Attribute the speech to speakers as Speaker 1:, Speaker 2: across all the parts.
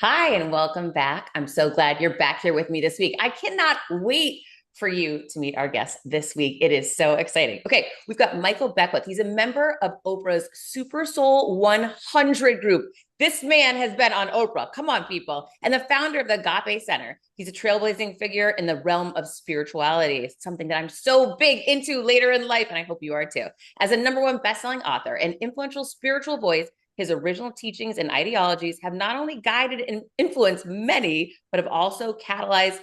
Speaker 1: Hi, and welcome back. I'm so glad you're back here with me this week. I cannot wait for you to meet our guest this week. It is so exciting. Okay, we've got Michael Beckwith. He's a member of Oprah's Super Soul 100 group. This man has been on Oprah. Come on, people. And the founder of the Agape Center. He's a trailblazing figure in the realm of spirituality. It's something that I'm so big into later in life, and I hope you are too. As a number one best-selling author and influential spiritual voice, his original teachings and ideologies have not only guided and influenced many, but have also catalyzed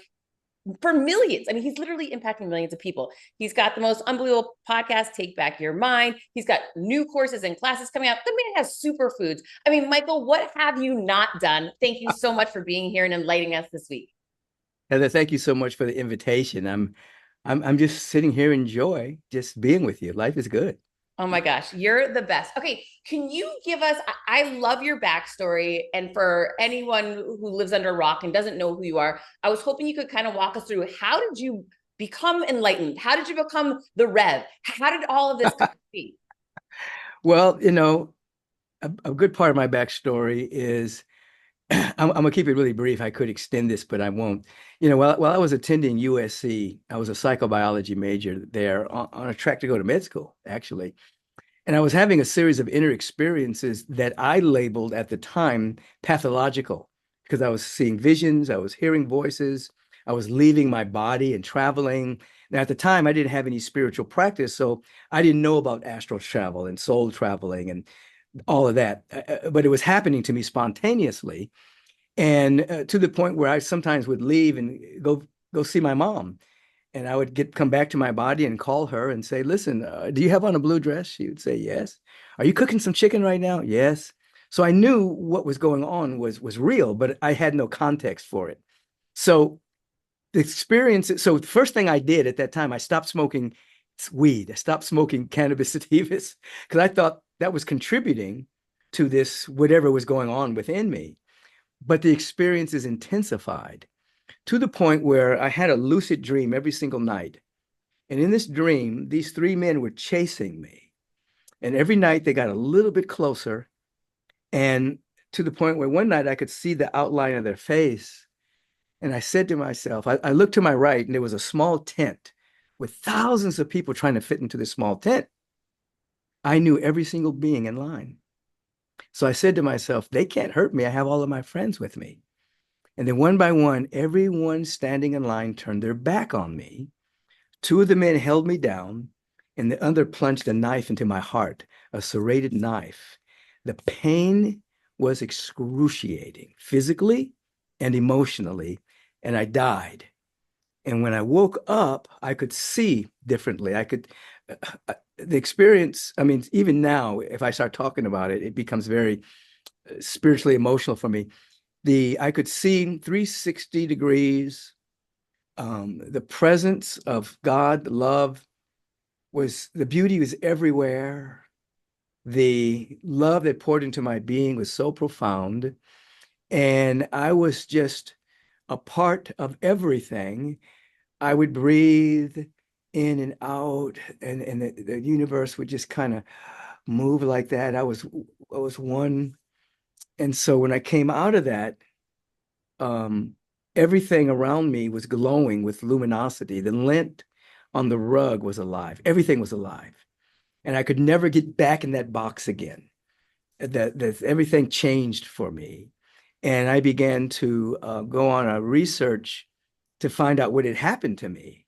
Speaker 1: for millions. I mean, he's literally impacting millions of people. He's got the most unbelievable podcast, Take Back Your Mind. He's got new courses and classes coming out. The man has superfoods. I mean, Michael, what have you not done? Thank you so much for being here and enlightening us this week.
Speaker 2: Heather, thank you so much for the invitation. I'm just sitting here in joy, just being with you. Life is good.
Speaker 1: Oh my gosh, you're the best. Okay, can you give us? I love your backstory. And for anyone who lives under a rock and doesn't know who you are, I was hoping you could kind of walk us through how did you become enlightened? How did you become the Rev? How did all of this come to be?
Speaker 2: Well, a good part of my backstory is I'm gonna keep it really brief. I could extend this, but I won't. While I was attending USC, I was a psychobiology major there on a track to go to med school, actually. And I was having a series of inner experiences that I labeled at the time pathological because I was seeing visions, I was hearing voices, I was leaving my body and traveling. Now, at the time, I didn't have any spiritual practice, so I didn't know about astral travel and soul traveling and all of that. But it was happening to me spontaneously, and to the point where I sometimes would leave and go see my mom, and I would come back to my body and call her and say, "Listen, do you have on a blue dress?" She would say, "Yes." "Are you cooking some chicken right now?" "Yes." So I knew what was going on was real, but I had no context for it. So the experience. So the first thing I did at that time, I stopped smoking weed. I stopped smoking cannabis sativas because I thought that was contributing to this whatever was going on within me. But the experience is intensified to the point where I had a lucid dream every single night. And in this dream, these three men were chasing me. And every night they got a little bit closer. And to the point where one night I could see the outline of their face. And I said to myself, I looked to my right and there was a small tent with thousands of people trying to fit into this small tent. I knew every single being in line. So I said to myself, they can't hurt me. I have all of my friends with me. And then one by one, everyone standing in line turned their back on me. Two of the men held me down, and the other plunged a knife into my heart, a serrated knife. The pain was excruciating, physically and emotionally, and I died. And when I woke up, I could see differently. The experience, I mean, even now, if I start talking about it, it becomes very spiritually emotional for me. I could see 360 degrees. The presence of God, love the beauty was everywhere. The love that poured into my being was so profound. And I was just a part of everything. I would breathe in and out, and the universe would just kind of move like that. I was one. And so when I came out of that, um, everything around me was glowing with luminosity. The lint on the rug was alive. Everything was alive. And I could never get back in that box again. That everything changed for me. And I began to go on a research to find out what had happened to me.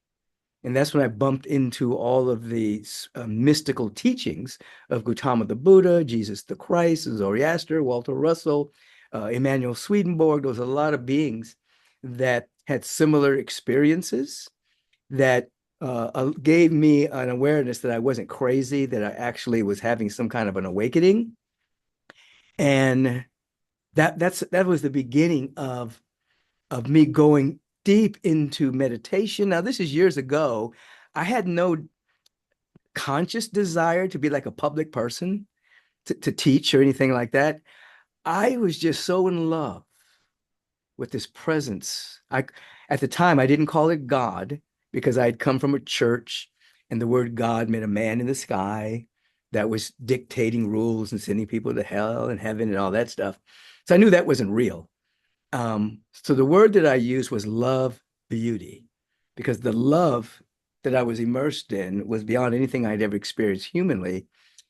Speaker 2: And that's when I bumped into all of the mystical teachings of Gautama the Buddha, Jesus the Christ, Zoroaster, Walter Russell, Emanuel Swedenborg. There was a lot of beings that had similar experiences that gave me an awareness that I wasn't crazy, that I actually was having some kind of an awakening. And that was the beginning of me going deep into meditation. Now, this is years ago. I had no conscious desire to be like a public person, to teach or anything like that. I was just so in love with this presence. At the time, I didn't call it God because I had come from a church and the word God meant a man in the sky that was dictating rules and sending people to hell and heaven and all that stuff. So I knew that wasn't real. So the word that I used was love beauty, because the love that I was immersed in was beyond anything I'd ever experienced humanly,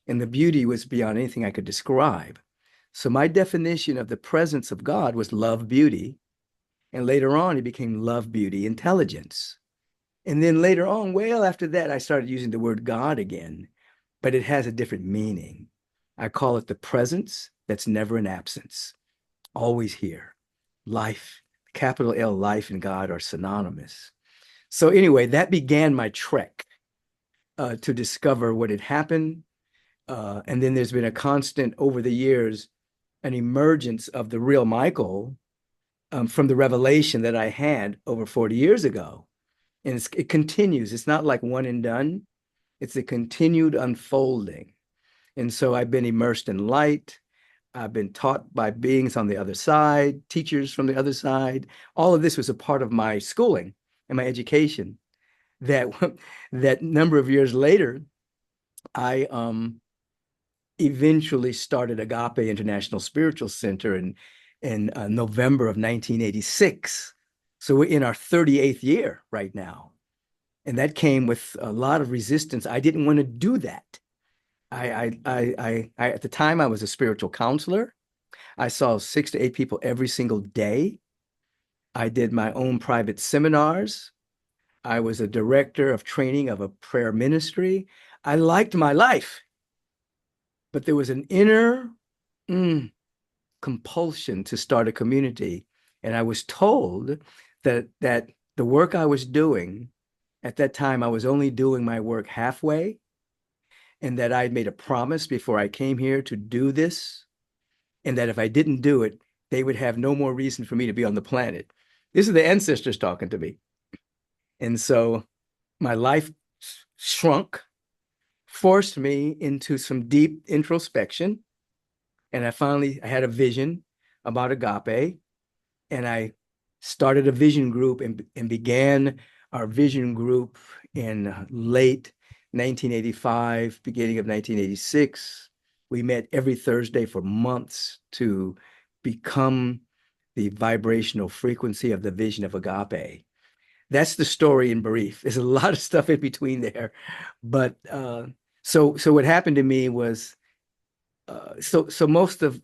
Speaker 2: and the beauty was beyond anything I could describe. So my definition of the presence of God was love beauty, and later on it became love beauty intelligence. And then later on, well, after that, I started using the word God again, but it has a different meaning. I call it the presence that's never an absence, always here. Life, capital L, life and God are synonymous. So anyway, that began my trek to discover what had happened. And then there's been a constant over the years, an emergence of the real Michael from the revelation that I had over 40 years ago. And it continues. It's not like one and done. It's a continued unfolding. And so I've been immersed in light. I've been taught by beings on the other side, teachers from the other side. All of this was a part of my schooling and my education. That that number of years later, I eventually started Agape International Spiritual Center in November of 1986. So we're in our 38th year right now. And that came with a lot of resistance. I didn't want to do that. At the time, I was a spiritual counselor. I saw 6 to 8 people every single day. I did my own private seminars. I was a director of training of a prayer ministry. I liked my life, but there was an inner compulsion to start a community. And I was told that the work I was doing at that time, I was only doing my work halfway, and that I'd made a promise before I came here to do this, and that if I didn't do it, they would have no more reason for me to be on the planet. These are the ancestors talking to me. And so my life shrunk, forced me into some deep introspection. And I had a vision about agape, and I started a vision group and began our vision group in late 1985, beginning of 1986. We met every Thursday for months to become the vibrational frequency of the vision of agape. That's the story in brief. There's a lot of stuff in between there, but so what happened to me was so most of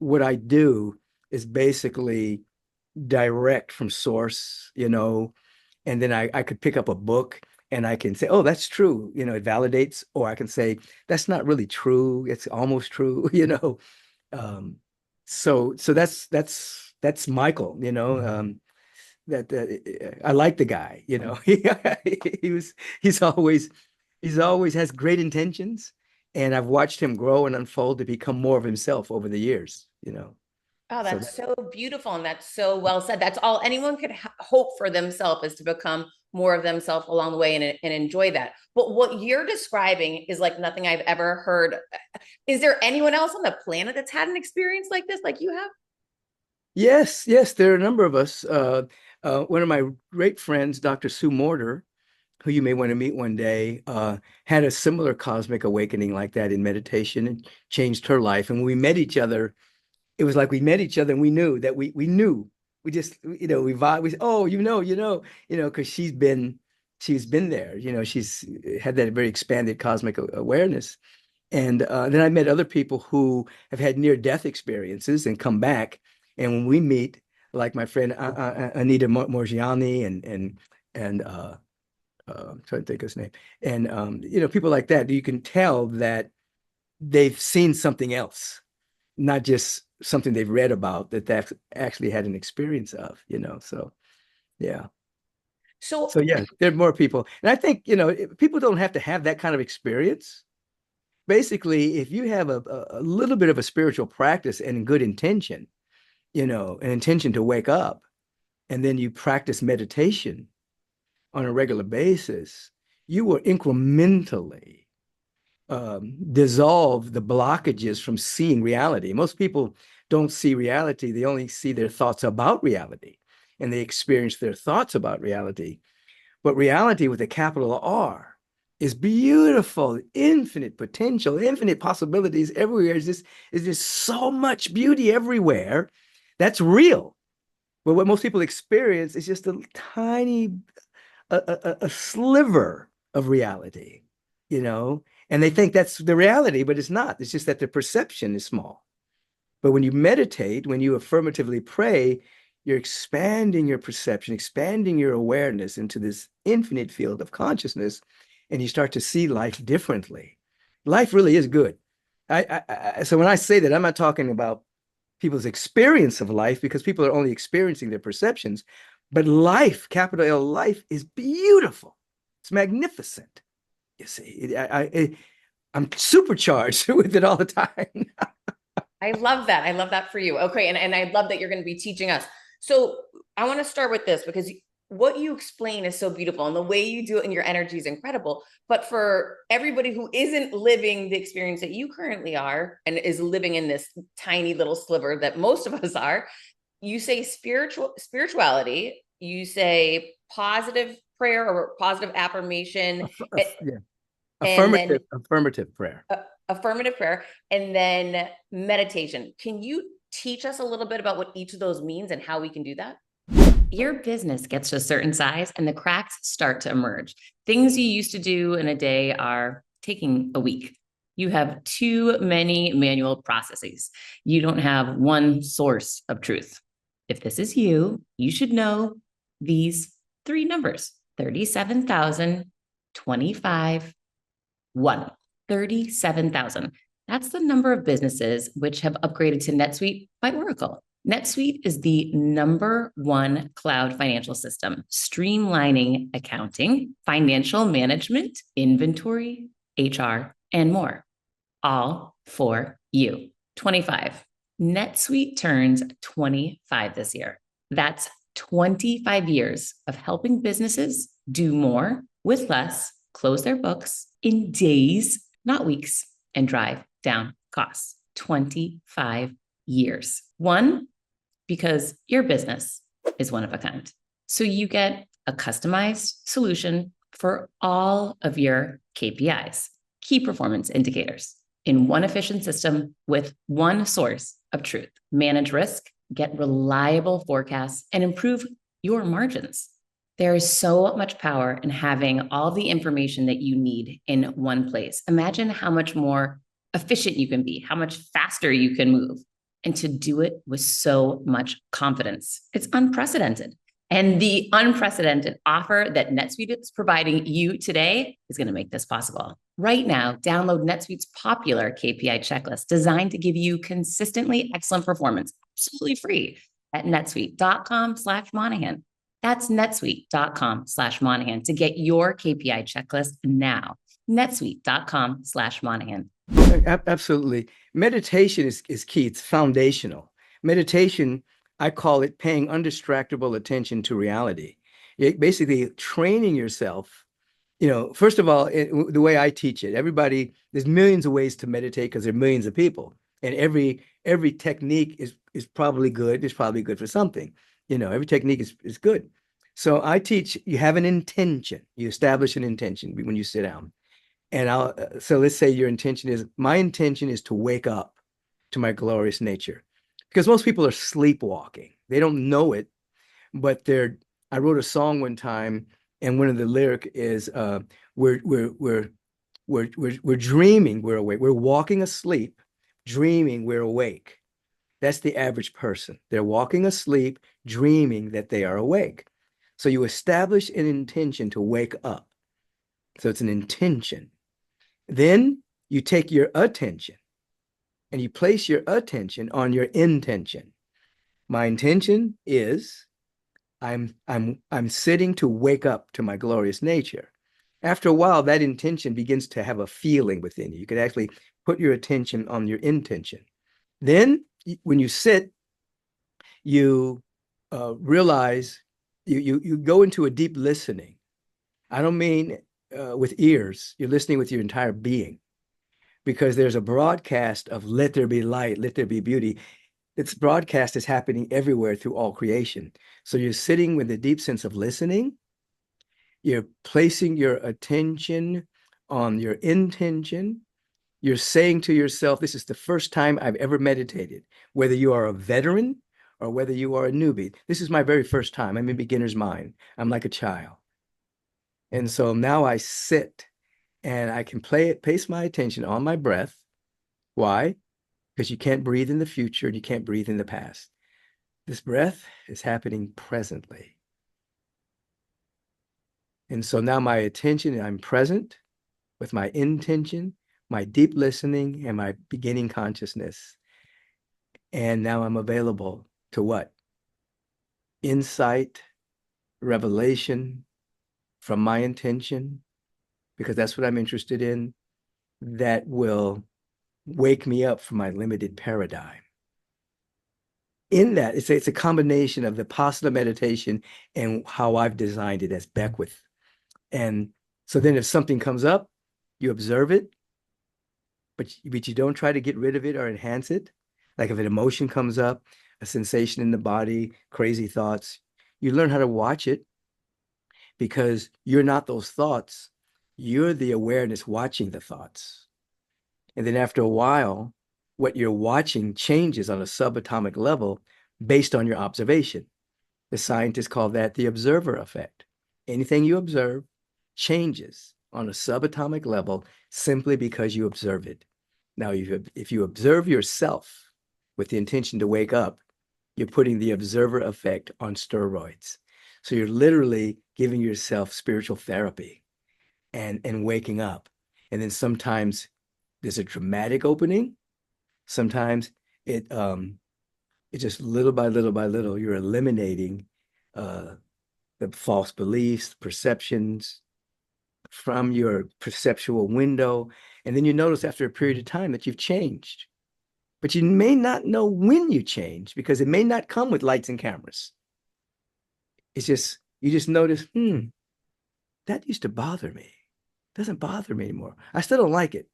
Speaker 2: what I do is basically direct from source, and then I could pick up a book and I can say, oh, that's true, it validates, or I can say, that's not really true, it's almost true, Um, so that's Michael, that I like the guy, he was he's always he's always has great intentions, and I've watched him grow and unfold to become more of himself over the years.
Speaker 1: Oh,
Speaker 2: So
Speaker 1: that's so beautiful. And that's so well said. That's all anyone could hope for themselves, is to become more of themselves along the way and enjoy that. But what you're describing is like nothing I've ever heard. Is there anyone else on the planet that's had an experience like this, like you have?
Speaker 2: yes, there are a number of us. One of my great friends, Dr. Sue Morter, who you may want to meet one day, had a similar cosmic awakening like that in meditation and changed her life. And when we met each other, it was like we met each other and we knew that we knew. We just, we vibe. Oh, because she's been there. She's had that very expanded cosmic awareness. And then I met other people who have had near-death experiences and come back. And when we meet, like my friend Anita Morgiani and I'm trying to think of his name, and people like that, you can tell that they've seen something else, not just something they've read about, that they've actually had an experience of. So yeah. So
Speaker 1: So
Speaker 2: yeah, there are more people. And I think, people don't have to have that kind of experience. Basically, if you have a little bit of a spiritual practice and good intention, an intention to wake up, and then you practice meditation on a regular basis, you will incrementally dissolve the blockages from seeing reality. Most people don't see reality, they only see their thoughts about reality, and they experience their thoughts about reality. But reality with a capital R is beautiful, infinite potential, infinite possibilities everywhere. Is just so much beauty everywhere. That's real. But what most people experience is just a tiny, a sliver of reality, you know, and they think that's the reality, but it's not. It's just that the perception is small. But when you meditate, when you affirmatively pray, you're expanding your perception, expanding your awareness into this infinite field of consciousness, and you start to see life differently. Life really is good. So when I say that, I'm not talking about people's experience of life because people are only experiencing their perceptions, but life, capital L, life is beautiful. It's magnificent. You see, I'm supercharged with it all the time.
Speaker 1: I love that. I love that for you. Okay. And I love that you're going to be teaching us. So I want to start with this because what you explain is so beautiful and the way you do it and your energy is incredible. But for everybody who isn't living the experience that you currently are and is living in this tiny little sliver that most of us are, you say spirituality, you say positive prayer or positive affirmation,
Speaker 2: Yeah.
Speaker 1: and then
Speaker 2: Affirmative prayer.
Speaker 1: affirmative prayer, and then meditation. Can you teach us a little bit about what each of those means and how we can do that? Your business gets to a certain size and the cracks start to emerge. Things you used to do in a day are taking a week. You have too many manual processes. You don't have one source of truth. If this is you, you should know these three numbers: 37,000, 25, 1. 37,000. That's the number of businesses which have upgraded to NetSuite by Oracle. NetSuite is the number one cloud financial system, streamlining accounting, financial management, inventory, HR, and more, all for you. 25. NetSuite turns 25 this year. That's 25 years of helping businesses do more with less, close their books in days, not weeks, and drive down costs. 25 years. One, because your business is one of a kind. So you get a customized solution for all of your KPIs, key performance indicators, in one efficient system with one source of truth. Manage risk, get reliable forecasts, and improve your margins. There is so much power in having all the information that you need in one place. Imagine how much more efficient you can be, how much faster you can move, and to do it with so much confidence. It's unprecedented. And the unprecedented offer that NetSuite is providing you today is going to make this possible. Right now, download NetSuite's popular KPI checklist designed to give you consistently excellent performance, absolutely free, at netsuite.com/Monahan. That's netsuite.com/Monahan to get your KPI checklist now. netsuite.com/Monahan.
Speaker 2: Absolutely. Meditation is key. It's foundational. Meditation, I call it paying undistractable attention to reality. Basically training yourself. First of all, the way I teach it, there's millions of ways to meditate because there are millions of people, and every technique is probably good. It's probably good for something. Every technique is good. So I teach you have an intention. You establish an intention when you sit down. And so let's say my intention is to wake up to my glorious nature. Because most people are sleepwalking. They don't know it, but I wrote a song one time, and one of the lyric is we're dreaming we're awake. We're walking asleep, dreaming we're awake. That's the average person. They're walking asleep, dreaming that they are awake. So you establish an intention to wake up. So it's an intention. Then you take your attention and you place your attention on your intention. My intention is I'm sitting to wake up to my glorious nature. After a while, that intention begins to have a feeling within you. You can actually put your attention on your intention. Then when you sit, you realize you go into a deep listening. I don't mean with ears. You're listening with your entire being, because there's a broadcast of let there be light, let there be beauty. This broadcast is happening everywhere through all creation. So you're sitting with a deep sense of listening. You're placing your attention on your intention. You're saying to yourself, this is the first time I've ever meditated. Whether you are a veteran or whether you are a newbie. This is my very first time. I'm in beginner's mind. I'm like a child. And so now I sit and I can pace my attention on my breath. Why? Because you can't breathe in the future and you can't breathe in the past. This breath is happening presently. And so now my attention, I'm present with my intention, my deep listening, and my beginning consciousness. And now I'm available to what? Insight, revelation from my intention, because that's what I'm interested in, that will wake me up from my limited paradigm. In that, it's a combination of the Vipassana meditation and how I've designed it as Beckwith. And so then if something comes up, you observe it, but you don't try to get rid of it or enhance it. Like if an emotion comes up, a sensation in the body, crazy thoughts, you learn how to watch it because you're not those thoughts. You're the awareness watching the thoughts. And then after a while, what you're watching changes on a subatomic level based on your observation. The scientists call that the observer effect. Anything you observe changes on a subatomic level simply because you observe it. Now, if you observe yourself with the intention to wake up, you're putting the observer effect on steroids. So you're literally giving yourself spiritual therapy and waking up. And then sometimes there's a dramatic opening. Sometimes it's just little by little by little, you're eliminating uh, the false beliefs, perceptions from your perceptual window. And then you notice after a period of time that you've changed. But you may not know when you change because it may not come with lights and cameras. It's just, you just notice, that used to bother me. It doesn't bother me anymore. I still don't like it,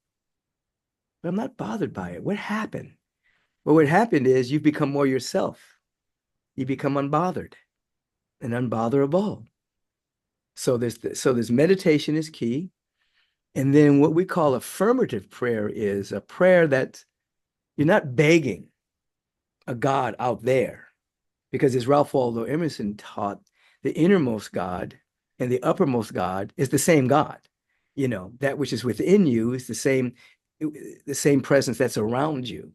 Speaker 2: but I'm not bothered by it. What happened? Well, what happened is you've become more yourself. You become unbothered and unbotherable. So this meditation is key. And then what we call affirmative prayer is a prayer that you're not begging a God out there. Because as Ralph Waldo Emerson taught, the innermost God and the uppermost God is the same God. That which is within you is the same presence that's around you.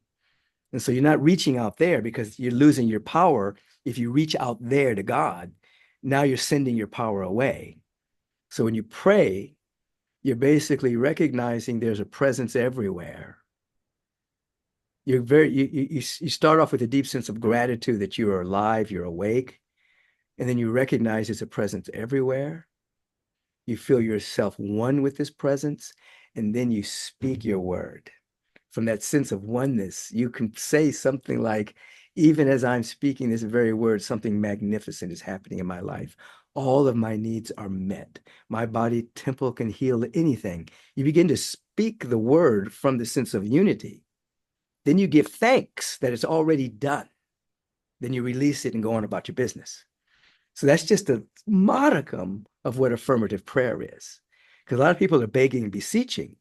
Speaker 2: And so you're not reaching out there because you're losing your power. If you reach out there to God, now you're sending your power away. So when you pray, you're basically recognizing there's a presence everywhere. You start off with a deep sense of gratitude that you are alive, you're awake, and then you recognize there's a presence everywhere. You feel yourself one with this presence, and then you speak your word. From that sense of oneness, you can say something like, even as I'm speaking this very word, something magnificent is happening in my life. All of my needs are met. My body temple can heal anything. You begin to speak the word from the sense of unity. Then you give thanks that it's already done. Then you release it and go on about your business. So that's just a modicum of what affirmative prayer is. Because a lot of people are begging and beseeching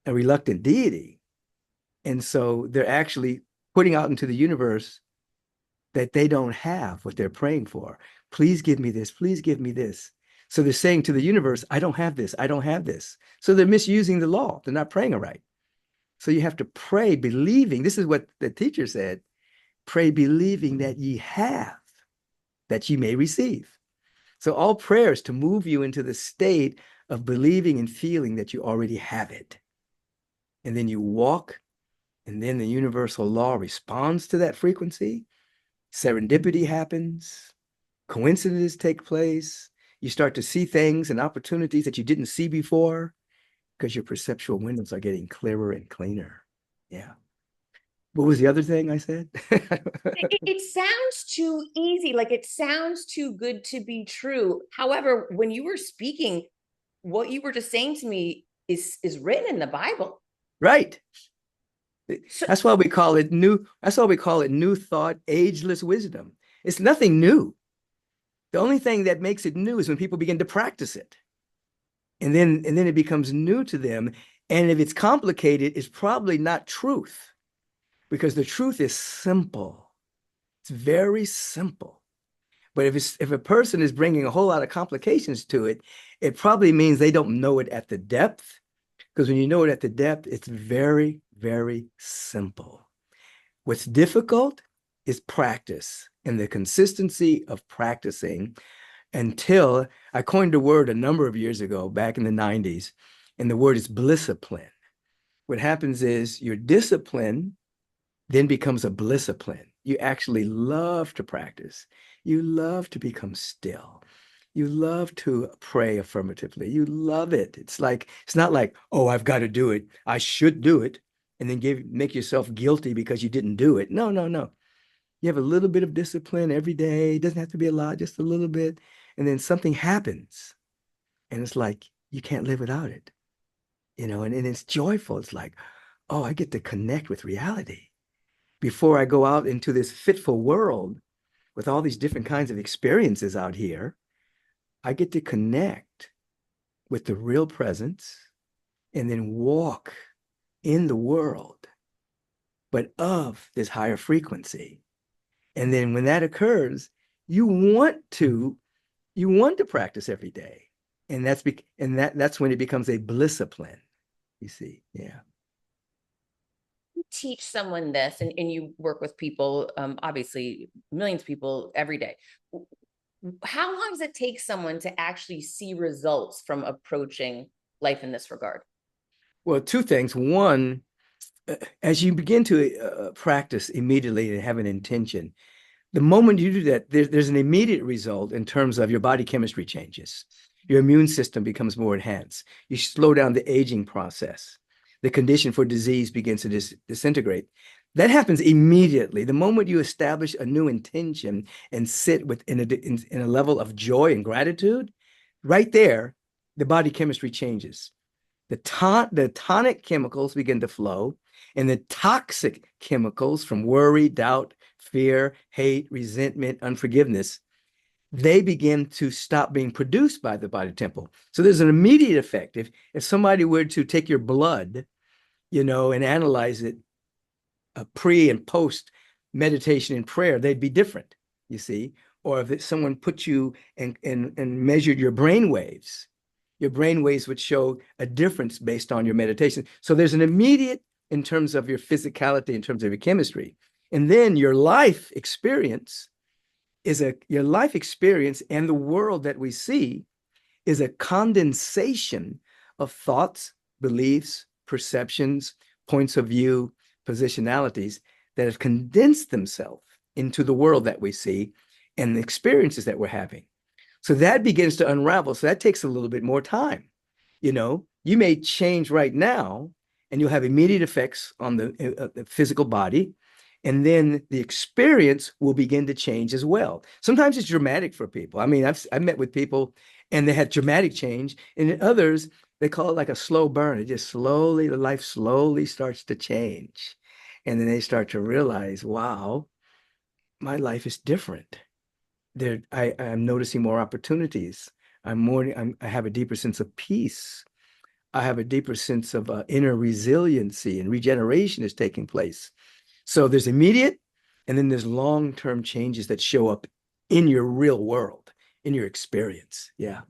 Speaker 2: a reluctant deity. And so they're actually putting out into the universe that they don't have what they're praying for. Please give me this. Please give me this. So they're saying to the universe, I don't have this. I don't have this. So they're misusing the law. They're not praying it right. So you have to pray believing. This is what the teacher said. Pray believing that ye have, that ye may receive. So all prayers to move you into the state of believing and feeling that you already have it. And then you walk, and then the universal law responds to that frequency. Serendipity happens. Coincidences take place. You start to see things and opportunities that you didn't see before because your perceptual windows are getting clearer and cleaner. Yeah. What was the other thing I said?
Speaker 1: It sounds too easy, like it sounds too good to be true. However, when you were speaking, what you were just saying to me is written in the Bible.
Speaker 2: Right.
Speaker 1: So,
Speaker 2: That's why we call it new. That's why we call it new thought, ageless wisdom. It's nothing new. The only thing that makes it new is when people begin to practice it. And then it becomes new to them. And if it's complicated, it's probably not truth because the truth is simple. It's very simple. But if a person is bringing a whole lot of complications to it, it probably means they don't know it at the depth. Because when you know it at the depth, it's very, very simple. What's difficult is practice and the consistency of practicing until I coined a word a number of years ago, back in the 90s, and the word is blissipline. What happens is your discipline then becomes a blissipline. You actually love to practice. You love to become still. You love to pray affirmatively. You love it. It's not like, oh, I've got to do it. I should do it. And then make yourself guilty because you didn't do it. No, no, no. You have a little bit of discipline every day. It doesn't have to be a lot, just a little bit. And then something happens. And it's like, you can't live without it. And it's joyful. It's like, oh, I get to connect with reality before I go out into this fitful world with all these different kinds of experiences out here. I get to connect with the real presence and then walk in the world, but of this higher frequency. And then when that occurs, you want to practice every day. And that's when it becomes a blissipline, you see. Yeah.
Speaker 1: You teach someone this, and you work with people, obviously millions of people every day. How long does it take someone to actually see results from approaching life in this regard?
Speaker 2: Well, two things. One, as you begin to practice immediately and have an intention, the moment you do that, there's an immediate result in terms of your body chemistry changes. Your immune system becomes more enhanced. You slow down the aging process. The condition for disease begins to disintegrate. That happens immediately. The moment you establish a new intention and sit in a level of joy and gratitude, right there, the body chemistry changes. The tonic chemicals begin to flow, and the toxic chemicals from worry, doubt, fear, hate, resentment, unforgiveness, they begin to stop being produced by the body temple. So there's an immediate effect. If somebody were to take your blood, and analyze it pre and post meditation and prayer, they'd be different, you see. Or if someone put you and measured your brain waves would show a difference based on your meditation. So there's an immediate in terms of your physicality, in terms of your chemistry. And then your life experience and the world that we see is a condensation of thoughts, beliefs, perceptions, points of view, positionalities that have condensed themselves into the world that we see and the experiences that we're having. So that begins to unravel. So that takes a little bit more time. You may change right now and you'll have immediate effects on the physical body. And then the experience will begin to change as well. Sometimes it's dramatic for people. I mean, I've met with people and they had dramatic change. And in others, they call it like a slow burn. It just slowly, the life slowly starts to change. And then they start to realize, wow, my life is different. I'm noticing more opportunities. I have a deeper sense of peace. I have a deeper sense of inner resiliency and regeneration is taking place. So there's immediate, and then there's long-term changes that show up in your real world, in your experience. Yeah.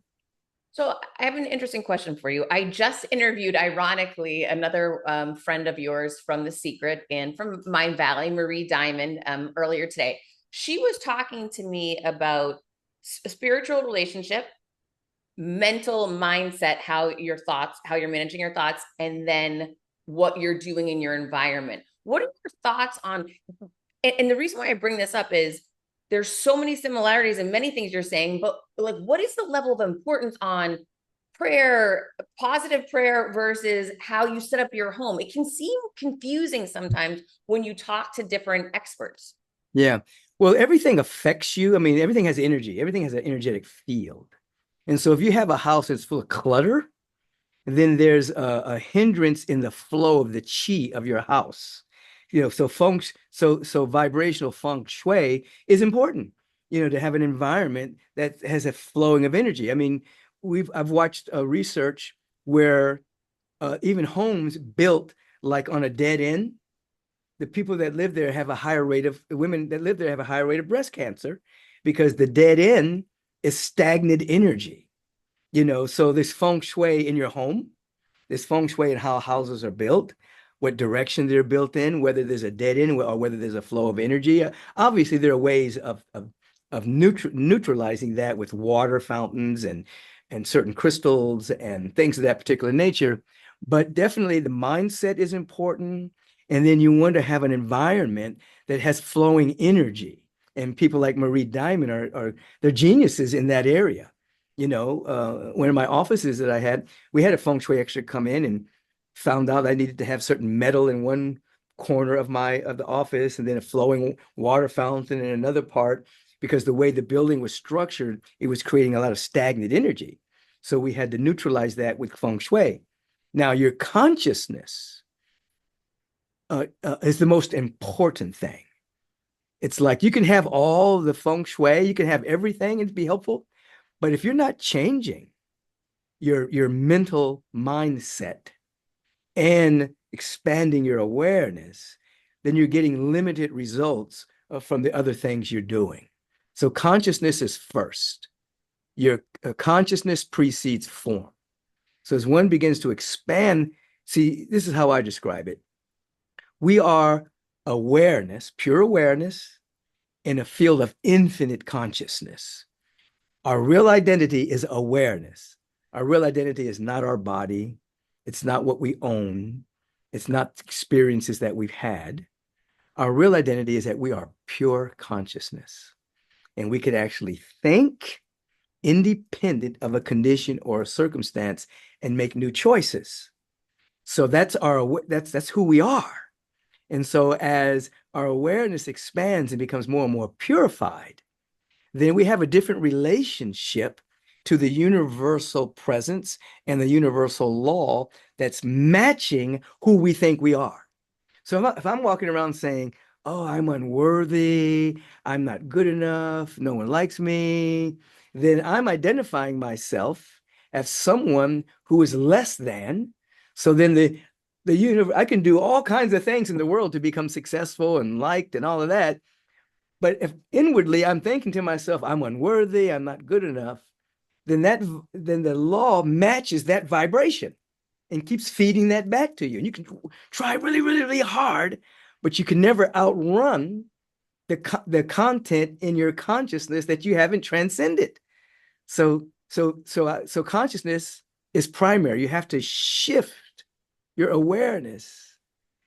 Speaker 1: So I have an interesting question for you. I just interviewed, ironically, another friend of yours from The Secret and from Mind Valley, Marie Diamond, earlier today. She was talking to me about spiritual relationship, mental mindset, how you're managing your thoughts, and then what you're doing in your environment. What are your thoughts on, and the reason why I bring this up is there's so many similarities in many things you're saying, but like, what is the level of importance on prayer, positive prayer versus how you set up your home? It can seem confusing sometimes when you talk to different experts.
Speaker 2: Yeah. Well, everything affects you. I mean, everything has energy. Everything has an energetic field. And so if you have a house that's full of clutter, then there's a hindrance in the flow of the chi of your house. So vibrational feng shui is important, to have an environment that has a flowing of energy. I mean, I've watched research where even homes built like on a dead end, the people that live there have a higher rate of women that live there have a higher rate of breast cancer because the dead end is stagnant energy. So this feng shui in your home, this feng shui in how houses are built, what direction they're built in, whether there's a dead end or whether there's a flow of energy. Obviously, there are ways of neutralizing that with water fountains and certain crystals and things of that particular nature. But definitely the mindset is important. And then you want to have an environment that has flowing energy. And people like Marie Diamond are they're geniuses in that area. One of my offices that I had, we had a feng shui expert come in and found out I needed to have certain metal in one corner of the office and then a flowing water fountain in another part because the way the building was structured, it was creating a lot of stagnant energy. So we had to neutralize that with feng shui. Now, your consciousness is the most important thing. It's like you can have all the feng shui, you can have everything and be helpful, but if you're not changing your mental mindset and expanding your awareness, then you're getting limited results from the other things you're doing. So consciousness is first. Your consciousness precedes form. So as one begins to expand, see, this is how I describe it. We are awareness, pure awareness, in a field of infinite consciousness. Our real identity is awareness. Our real identity is not our body. It's not what we own. It's not experiences that we've had. Our real identity is that we are pure consciousness. And we can actually think independent of a condition or a circumstance and make new choices. So that's who we are. And so as our awareness expands and becomes more and more purified, then we have a different relationship to the universal presence and the universal law that's matching who we think we are. So if I'm walking around saying, oh, I'm unworthy, I'm not good enough, no one likes me, then I'm identifying myself as someone who is less than. So then the universe, I can do all kinds of things in the world to become successful and liked and all of that. But if inwardly I'm thinking to myself, I'm unworthy, I'm not good enough, then the law matches that vibration and keeps feeding that back to you. And you can try really, really, really hard, but you can never outrun the content in your consciousness that you haven't transcended. So consciousness is primary. You have to shift your awareness,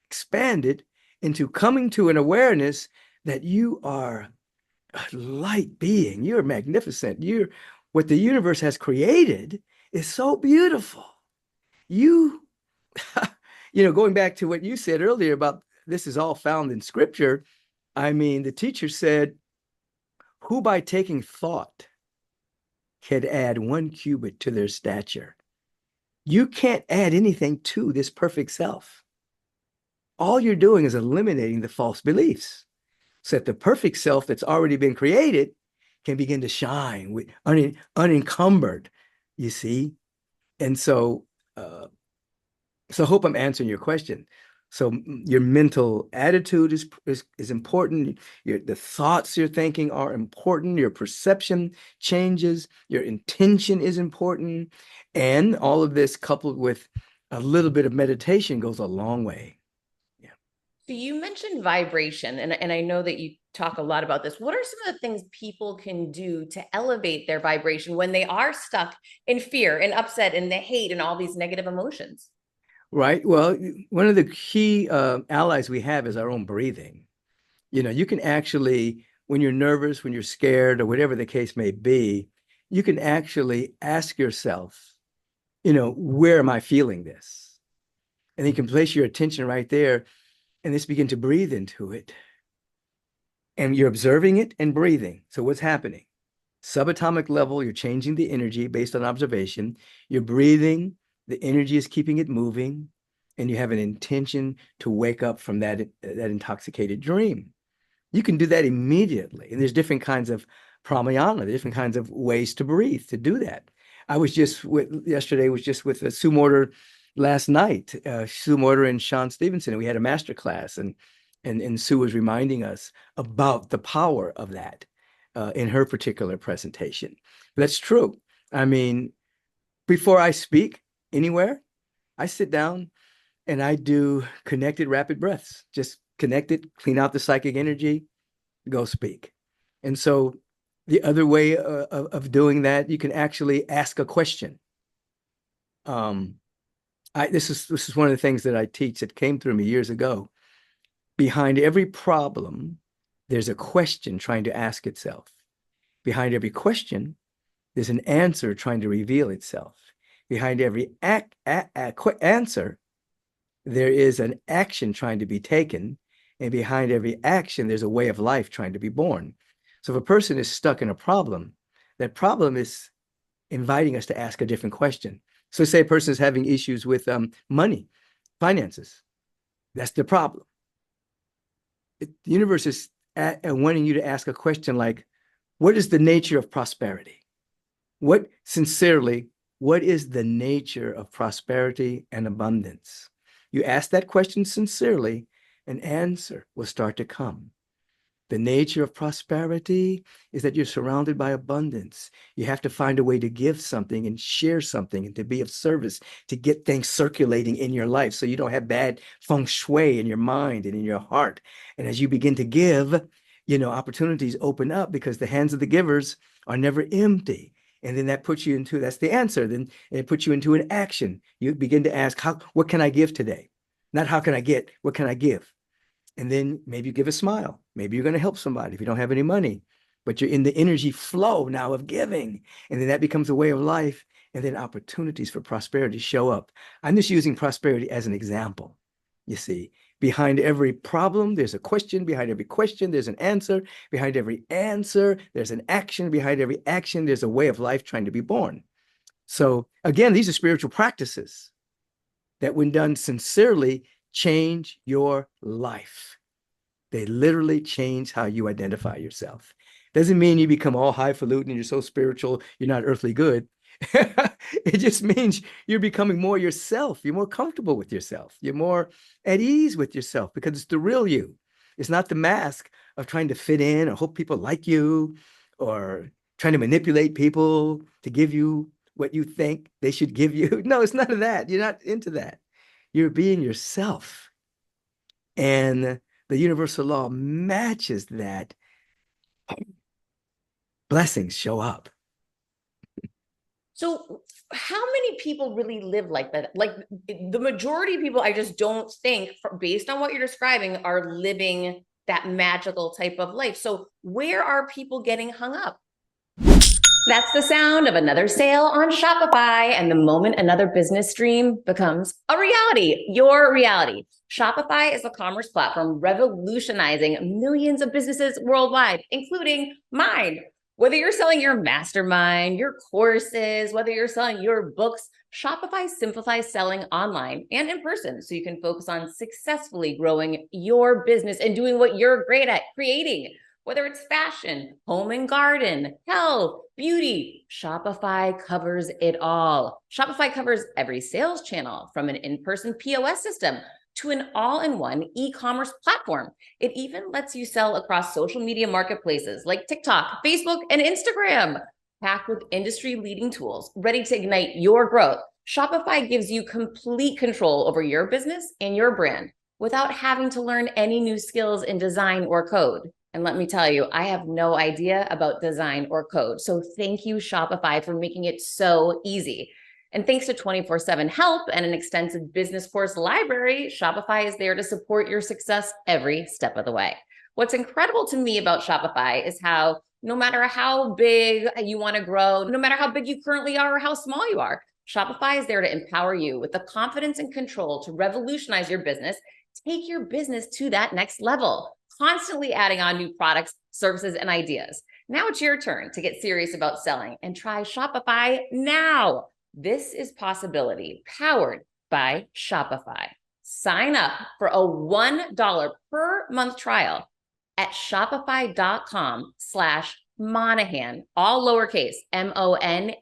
Speaker 2: expand it into coming to an awareness that you are a light being. You're magnificent. What the universe has created is so beautiful. You, going back to what you said earlier about this is all found in scripture. I mean, the teacher said, who by taking thought can add 1 cubit to their stature? You can't add anything to this perfect self. All you're doing is eliminating the false beliefs so that the perfect self that's already been created can begin to shine with unencumbered, you see? And so I hope I'm answering your question. So your mental attitude is important. The thoughts you're thinking are important. Your perception changes. Your intention is important. And all of this coupled with a little bit of meditation goes a long way. Yeah.
Speaker 1: So you mentioned vibration, and I know that you talk a lot about this. What are some of the things people can do to elevate their vibration when they are stuck in fear and upset and the hate and all these negative emotions?
Speaker 2: Right. Well, one of the key allies we have is our own breathing. You can actually, when you're nervous, when you're scared, or whatever the case may be, you can actually ask yourself, where am I feeling this? And you can place your attention right there and just begin to breathe into it. And you're observing it and breathing. So what's happening? Subatomic level, you're changing the energy based on observation. You're breathing, the energy is keeping it moving, and you have an intention to wake up from that intoxicated dream. You can do that immediately. And there's different kinds of pranayama, different kinds of ways to breathe to do that. Yesterday was just with Sue Morter last night, Sue Morter and Sean Stevenson, and we had a master class. And And Sue was reminding us about the power of that in her particular presentation. That's true. I mean, before I speak anywhere, I sit down and I do connected rapid breaths. Just connect it, clean out the psychic energy, go speak. And so the other way of doing that, you can actually ask a question. Um, this is one of the things that I teach that came through me years ago. Behind every problem, there's a question trying to ask itself. Behind every question, there's an answer trying to reveal itself. Behind every answer, there is an action trying to be taken. And behind every action, there's a way of life trying to be born. So if a person is stuck in a problem, that problem is inviting us to ask a different question. So say a person is having issues with money, finances. That's the problem. The universe is wanting you to ask a question like, what is the nature of prosperity? What is the nature of prosperity and abundance? You ask that question sincerely, an answer will start to come. The nature of prosperity is that you're surrounded by abundance. You have to find a way to give something and share something and to be of service, to get things circulating in your life so you don't have bad feng shui in your mind and in your heart. And as you begin to give, opportunities open up because the hands of the givers are never empty. And then that's the answer. Then it puts you into an action. You begin to ask, what can I give today? Not how can I get, what can I give? And then maybe you give a smile. Maybe you're going to help somebody if you don't have any money, but you're in the energy flow now of giving. And then that becomes a way of life. And then opportunities for prosperity show up. I'm just using prosperity as an example. You see, behind every problem, there's a question. Behind every question, there's an answer. Behind every answer, there's an action. Behind every action, there's a way of life trying to be born. So again, these are spiritual practices that when done sincerely, change your life. They literally change how you identify yourself. Doesn't mean you become all highfalutin and you're so spiritual, you're not earthly good. It just means you're becoming more yourself. You're more comfortable with yourself. You're more at ease with yourself because it's the real you. It's not the mask of trying to fit in or hope people like you or trying to manipulate people to give you what you think they should give you. No, it's none of that. You're not into that. You're being yourself. And the universal law matches that. Blessings show up.
Speaker 1: So how many people really live like that? Like the majority of people, I just don't think, based on what you're describing, are living that magical type of life. So where are people getting hung up? That's the sound of another sale on Shopify. And the moment another business dream becomes a reality, your reality. Shopify is the commerce platform revolutionizing millions of businesses worldwide, including mine. Whether you're selling your mastermind, your courses, whether you're selling your books, Shopify simplifies selling online and in person so you can focus on successfully growing your business and doing what you're great at, creating. Whether it's fashion, home and garden, health, beauty, Shopify covers it all. Shopify covers every sales channel, from an in-person POS system to an all-in-one e-commerce platform. It even lets you sell across social media marketplaces like TikTok, Facebook, and Instagram. Packed with industry-leading tools, ready to ignite your growth, Shopify gives you complete control over your business and your brand without having to learn any new skills in design or code. And let me tell you, I have no idea about design or code. So thank you, Shopify, for making it so easy. And thanks to 24/7 help and an extensive business course library, Shopify is there to support your success every step of the way. What's incredible to me about Shopify is how no matter how big you want to grow, no matter how big you currently are or how small you are, Shopify is there to empower you with the confidence and control to revolutionize your business, take your business to that next level, constantly adding on new products, services, and ideas. Now it's your turn to get serious about selling and try Shopify now. This is Possibility, powered by Shopify. Sign up for a $1 per month trial at shopify.com/Monahan, all lowercase, Monahan,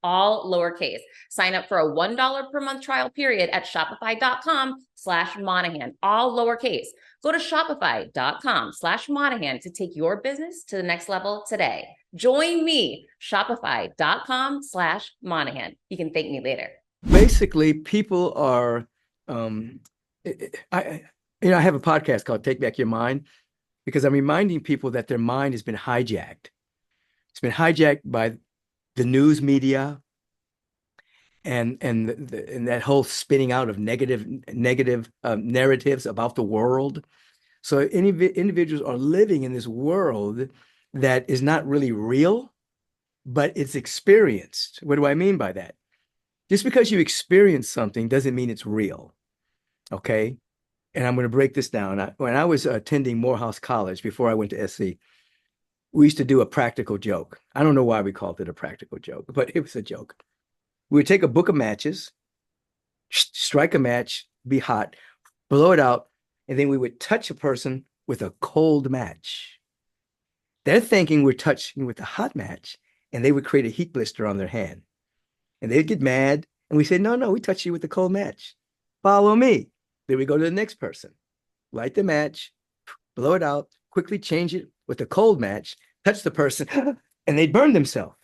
Speaker 1: all lowercase. Sign up for a $1 per month trial period at shopify.com/Monahan, all lowercase. Go to shopify.com/Monahan to take your business to the next level today. Join me, shopify.com/Monahan. You can thank me later.
Speaker 2: Basically, people are, um, I, I have a podcast called Take Back Your Mind because I'm reminding people that their mind has been hijacked. It's been hijacked by the news media and that whole spinning out of negative narratives about the world. So individuals are living in this world that is not really real, but it's experienced. What do I mean by that? Just because you experience something doesn't mean it's real. Okay. And I'm going to break this down. When I was attending Morehouse College before I went to SC, we used to do a practical joke. I don't know why we called it a practical joke, but it was a joke. We would take a book of matches, strike a match, be hot, blow it out, and then we would touch a person with a cold match. They're thinking we're touching with a hot match, and they would create a heat blister on their hand. And they'd get mad, and we say, no, no, we touched you with a cold match. Follow me. Then we go to the next person, light the match, blow it out, quickly change it with a cold match, touch the person, and they burn themselves.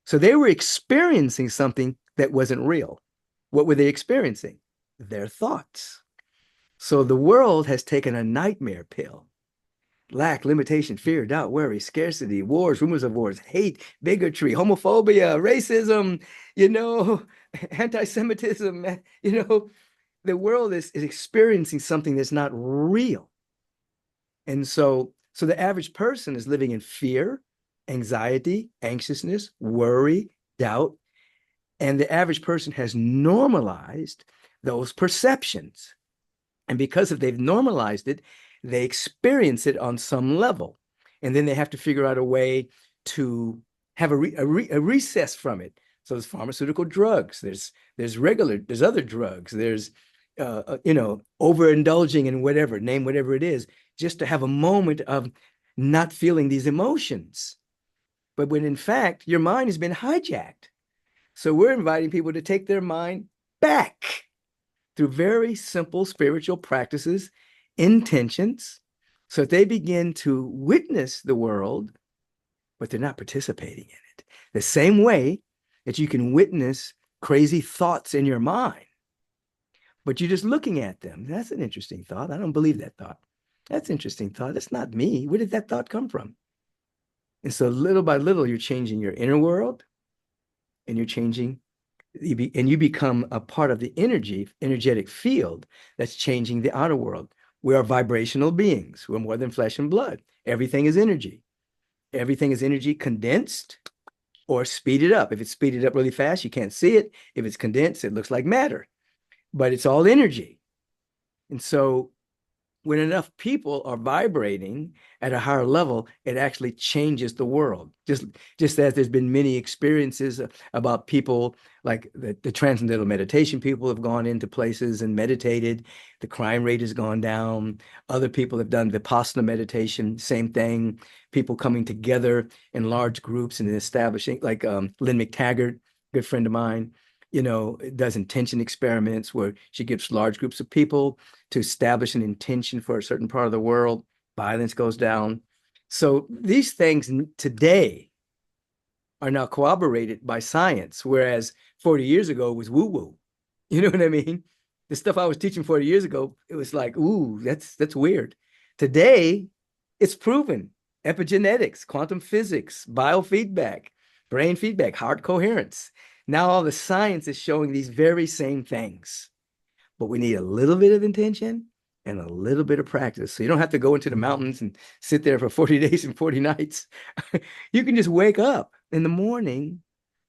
Speaker 2: So they were experiencing something that wasn't real. What were they experiencing? Their thoughts. So the world has taken a nightmare pill. Lack, limitation, fear, doubt, worry, scarcity, wars, rumors of wars, hate, bigotry, homophobia, racism, anti-Semitism, the world is experiencing something that's not real. And so the average person is living in fear, anxiety, anxiousness, worry, doubt. And the average person has normalized those perceptions. And because if they've normalized it, they experience it on some level. And then they have to figure out a way to have a recess from it. So there's pharmaceutical drugs, there's other drugs, there's overindulging in whatever, name whatever it is, just to have a moment of not feeling these emotions. But when in fact, your mind has been hijacked. So we're inviting people to take their mind back through very simple spiritual practices, intentions, so that they begin to witness the world, but they're not participating in it. The same way that you can witness crazy thoughts in your mind, but you're just looking at them. That's an interesting thought. I don't believe that thought. That's an interesting thought. That's not me. Where did that thought come from? And so little by little, you're changing your inner world, and you're changing, and you become a part of the energetic field that's changing the outer world. We are vibrational beings. We're more than flesh and blood. Everything is energy. Everything is energy condensed or speeded up. If it's speeded up really fast, you can't see it. If it's condensed, it looks like matter, but it's all energy. And so when enough people are vibrating at a higher level, it actually changes the world. Just as there's been many experiences about people like the transcendental meditation people have gone into places and meditated, the crime rate has gone down. Other people have done Vipassana meditation, same thing. People coming together in large groups and establishing, like Lynn McTaggart, good friend of mine, does intention experiments where she gets large groups of people to establish an intention for a certain part of the world. Violence goes down. So these things today are now corroborated by science, whereas 40 years ago it was woo-woo. You know what I mean? The stuff I was teaching 40 years ago, it was like, ooh, that's weird. Today, it's proven. Epigenetics, quantum physics, biofeedback, brain feedback, heart coherence. Now all the science is showing these very same things. But we need a little bit of intention and a little bit of practice. So you don't have to go into the mountains and sit there for 40 days and 40 nights. You can just wake up in the morning,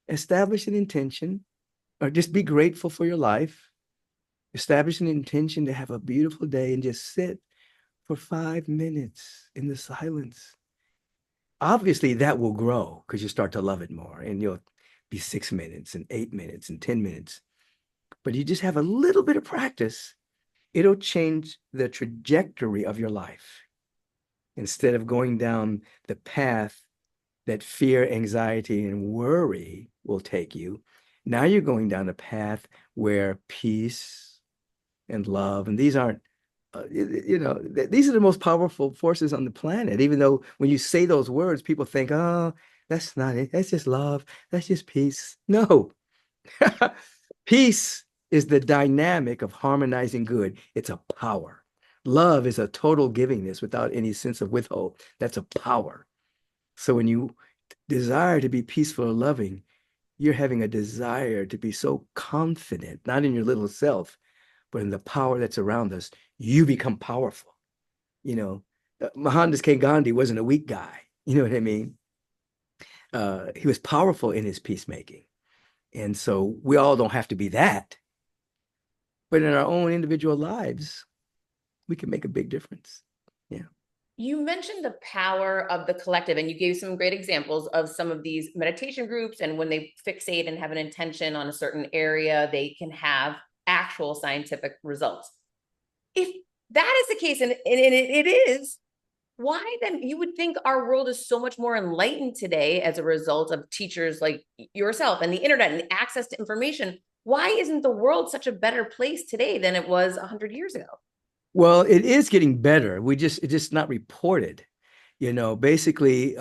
Speaker 2: establish an intention, or just be grateful for your life, establish an intention to have a beautiful day and just sit for 5 minutes in the silence. Obviously, that will grow because you start to love it more, and you'll be 6 minutes and 8 minutes and 10 minutes. But you just have a little bit of practice, it'll change the trajectory of your life. Instead of going down the path that fear, anxiety, and worry will take you, now you're going down a path where peace and love, and these aren't these are the most powerful forces on the planet. Even though when you say those words, people think, oh, that's not it. That's just love. That's just peace. No, peace is the dynamic of harmonizing good. It's a power. Love is a total givingness without any sense of withhold. That's a power. So when you desire to be peaceful or loving, you're having a desire to be so confident, not in your little self, but in the power that's around us. You become powerful. You know, Mohandas K. Gandhi wasn't a weak guy. You know what I mean? He was powerful in his peacemaking. And so we all don't have to be that, but in our own individual lives, we can make a big difference. Yeah.
Speaker 1: You mentioned the power of the collective, and you gave some great examples of some of these meditation groups. And when they fixate and have an intention on a certain area, they can have actual scientific results. If that is the case, and it is, why then you would think our world is so much more enlightened today as a result of teachers like yourself and the internet and access to information? Why isn't the world such a better place today than it was 100 years ago?
Speaker 2: Well, it is getting better. It's just not reported. Basically,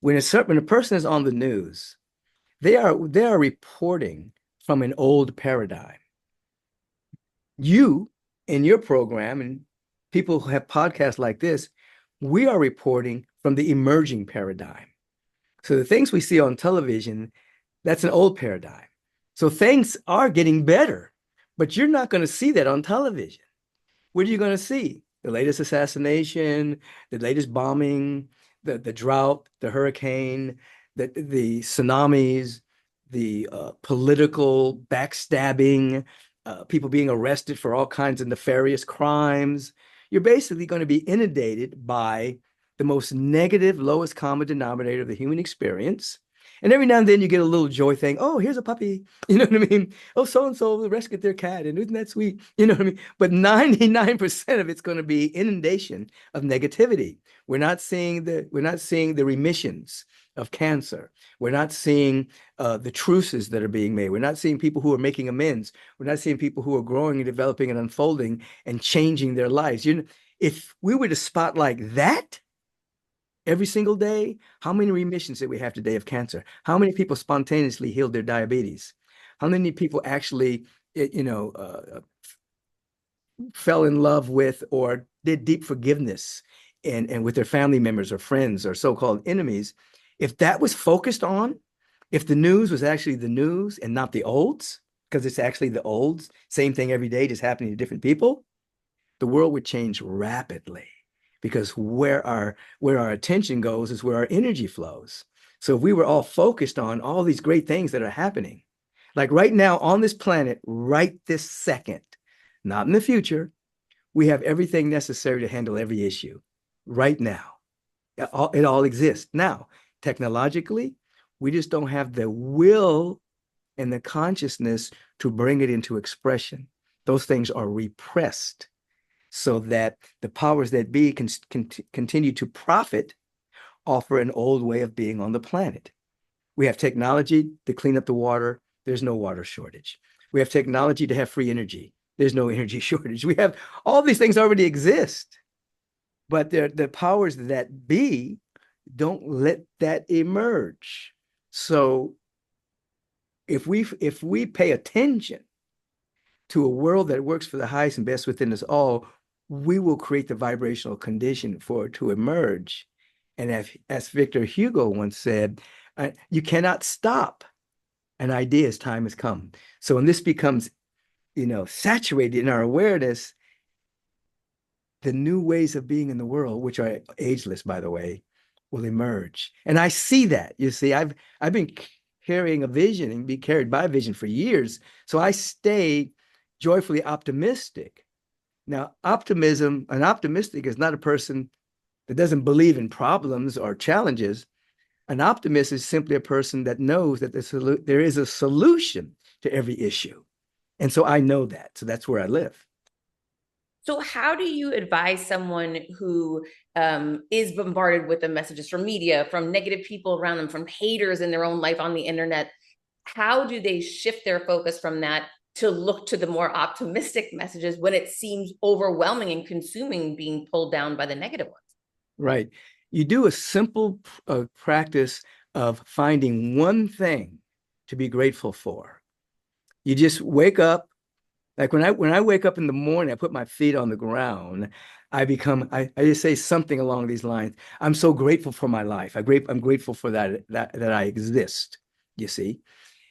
Speaker 2: when a person is on the news, they are reporting from an old paradigm. You in your program and people who have podcasts like this, we are reporting from the emerging paradigm. So the things we see on television, that's an old paradigm. So things are getting better, but you're not going to see that on television. What are you going to see? The latest assassination, the latest bombing, the drought, the hurricane, the tsunamis, the political backstabbing, people being arrested for all kinds of nefarious crimes. You're basically going to be inundated by the most negative, lowest common denominator of the human experience. And every now and then you get a little joy thing. Oh, here's a puppy. You know what I mean? Oh, so and so rescued their cat. And isn't that sweet? You know what I mean? But 99% of it's going to be inundation of negativity. We're not seeing the remissions of cancer. We're not seeing the truces that are being made. We're not seeing people who are making amends. We're not seeing people who are growing and developing and unfolding and changing their lives. If we were to spotlight that every single day, how many remissions did we have today of cancer? How many people spontaneously healed their diabetes? How many people actually, fell in love with or did deep forgiveness and with their family members or friends or so-called enemies? If that was focused on, if the news was actually the news and not the olds, because it's actually the olds, same thing every day, just happening to different people, the world would change rapidly because where our attention goes is where our energy flows. So if we were all focused on all these great things that are happening, like right now on this planet, right this second, not in the future, we have everything necessary to handle every issue right now. It all exists. Now, technologically, we just don't have the will and the consciousness to bring it into expression. Those things are repressed so that the powers that be can continue to profit off an old way of being on the planet. We have technology to clean up the water. There's no water shortage. We have technology to have free energy. There's no energy shortage. We have all these things already exist, but the powers that be don't let that emerge. So if we pay attention to a world that works for the highest and best within us all, we will create the vibrational condition for it to emerge. And as Victor Hugo once said, you cannot stop an idea as time has come. So when this becomes, saturated in our awareness, the new ways of being in the world, which are ageless, by the way, will emerge. And I see that. You see, I've been carrying a vision and be carried by a vision for years. So I stay joyfully optimistic. Now, an optimistic is not a person that doesn't believe in problems or challenges. An optimist is simply a person that knows that there is a solution to every issue. And so I know that. So that's where I live.
Speaker 1: So, how do you advise someone who is bombarded with the messages from media, from negative people around them, from haters in their own life on the internet? How do they shift their focus from that to look to the more optimistic messages when it seems overwhelming and consuming, being pulled down by the negative ones.
Speaker 2: Right. You do a simple practice of finding one thing to be grateful for. You just wake up. Like when I wake up in the morning, I put my feet on the ground. I just say something along these lines. I'm so grateful for my life. I'm grateful for that I exist, you see.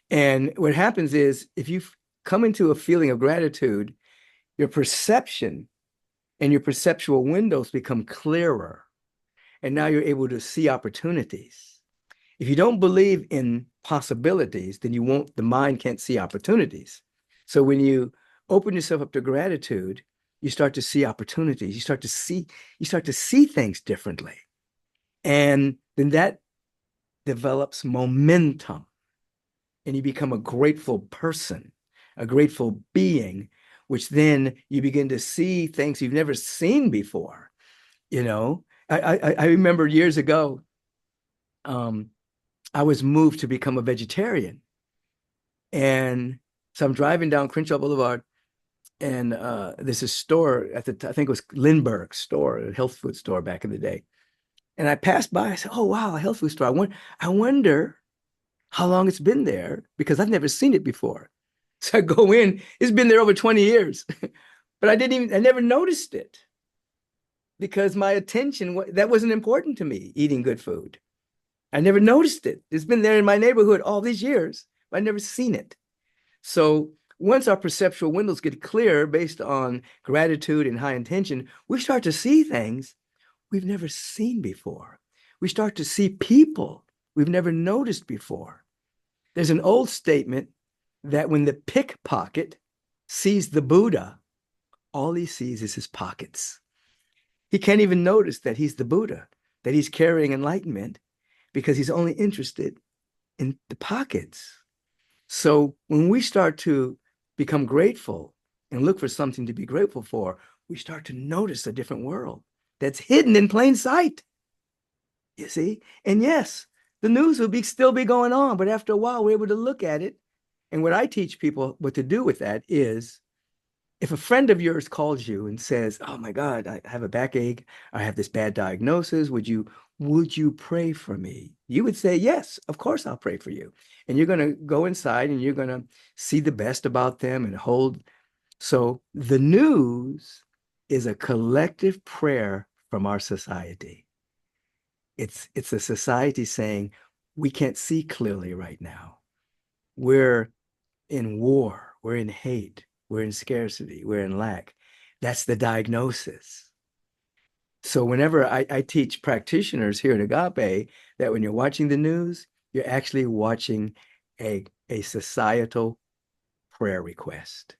Speaker 2: And what happens is if you come into a feeling of gratitude, your perception and your perceptual windows become clearer. And now you're able to see opportunities. If you don't believe in possibilities, then the mind can't see opportunities. So when you open yourself up to gratitude, you start to see opportunities. You start to see things differently. And then that develops momentum and you become a grateful person, a grateful being, which then you begin to see things you've never seen before. You know, I remember years ago, I was moved to become a vegetarian. And so I'm driving down Crenshaw Boulevard, and there's a store I think it was Lindbergh's store, a health food store back in the day. And I passed by, I said, "Oh, wow, a health food store. I wonder how long it's been there because I've never seen it before." So I go in, it's been there over 20 years, but I never noticed it because my attention, that wasn't important to me, eating good food. I never noticed it. It's been there in my neighborhood all these years, but I've never seen it. So once our perceptual windows get clear based on gratitude and high intention, we start to see things we've never seen before. We start to see people we've never noticed before. There's an old statement that when the pickpocket sees the Buddha, all he sees is his pockets. He can't even notice that he's the Buddha, that he's carrying enlightenment, because he's only interested in the pockets. So when we start to become grateful and look for something to be grateful for, we start to notice a different world that's hidden in plain sight. You see? And yes, the news will still be going on, but after a while, we're able to look at it. And what I teach people what to do with that is if a friend of yours calls you and says, "Oh my God, I have a backache, I have this bad diagnosis, would you pray for me?" You would say, "Yes, of course I'll pray for you." And you're going to go inside and you're going to see the best about them and hold. So the news is a collective prayer from our society. It's a society saying, we can't see clearly right now. We're in war, we're in hate, we're in scarcity, we're in lack. That's the diagnosis. So whenever I teach practitioners here at Agape that when you're watching the news, you're actually watching a societal prayer request.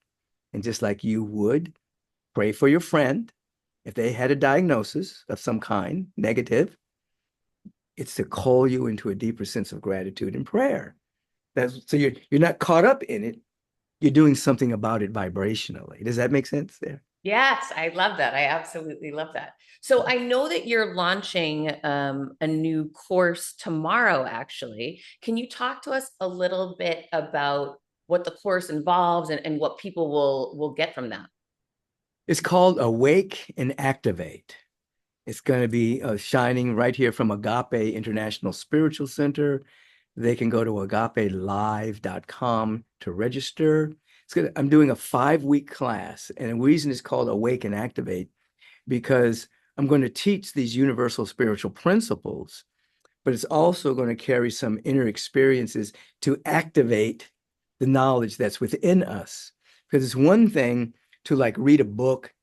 Speaker 2: And just like you would pray for your friend if they had a diagnosis of some kind, negative, it's to call you into a deeper sense of gratitude and prayer. So you're not caught up in it. You're doing something about it vibrationally. Does that make sense there?
Speaker 1: Yes, I love that. I absolutely love that. So I know that you're launching a new course tomorrow, actually. Can you talk to us a little bit about what the course involves and what people will get from that?
Speaker 2: It's called Awake and Activate. It's going to be shining right here from Agape International Spiritual Center. They can go to agapelive.com to register. I'm doing a 5-week class, and the reason it's called Awake and Activate because I'm going to teach these universal spiritual principles, but it's also going to carry some inner experiences to activate the knowledge that's within us. Because it's one thing to like read a book